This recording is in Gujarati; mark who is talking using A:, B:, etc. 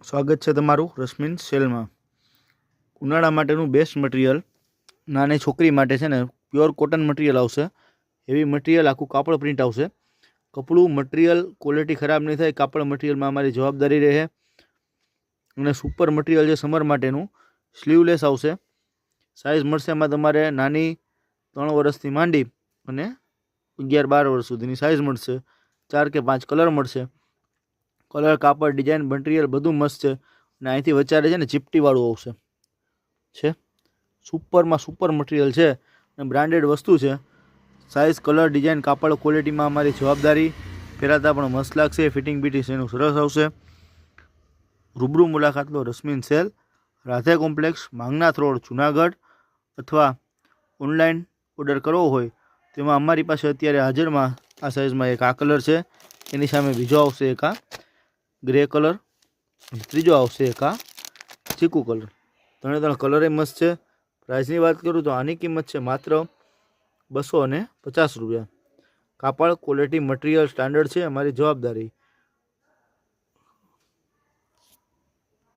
A: સ્વાગત છે તમારું રશ્મિન સેલમાં। ઉનાળા માટેનું બેસ્ટ મટીરિયલ નાની છોકરી માટે છે ને પ્યોર કોટન મટીરિયલ આવશે। એવી મટીરિયલ આખું કાપડ પ્રિન્ટ આવશે। કપડું મટીરિયલ ક્વોલિટી ખરાબ નહીં થાય, કાપડ મટીરિયલમાં અમારી જવાબદારી રહે। અને સુપર મટીરિયલ છે સમર માટેનું, સ્લીવલેસ આવશે। સાઇઝ મળશે એમાં તમારે નાની 3 વર્ષથી માંડી અને 11-12 વર્ષ સુધીની સાઇઝ મળશે। 4 કે 5 કલર મળશે। કલર, કાપડ, ડિઝાઇન, મટીરિયલ બધું મસ્ત છે। અને અહીંથી વચારે છે ને ચીપટીવાળું આવશે છે। સુપરમાં સુપર મટીરિયલ છે અને બ્રાન્ડેડ વસ્તુ છે। સાઇઝ, કલર, ડિઝાઇન, કાપડ ક્વોલિટીમાં અમારી જવાબદારી। પહેરાતા પણ મસ્ત લાગશે। ફિટિંગ બીટિંગ એનું સરસ આવશે। રૂબરૂ મુલાકાત લો Rashmin sale, Radhe complex, Mangnath road, Junagadh. અથવા ઓનલાઈન ઓર્ડર કરવો હોય તેમાં અમારી પાસે અત્યારે હાજરમાં આ સાઇઝમાં એક આ કલર છે, એની સામે બીજો આવશે એક આ ગ્રે કલર, ત્રીજો આવશે એક આ ચીકુ કલર। 3 કલર મસ્ત છે। પ્રાઇસની વાત કરું તો આની કિંમત છે માત્ર 250 રૂપિયા। કાપડ ક્વોલિટી મટીરિયલ સ્ટાન્ડર્ડ છે, અમારી જવાબદારી।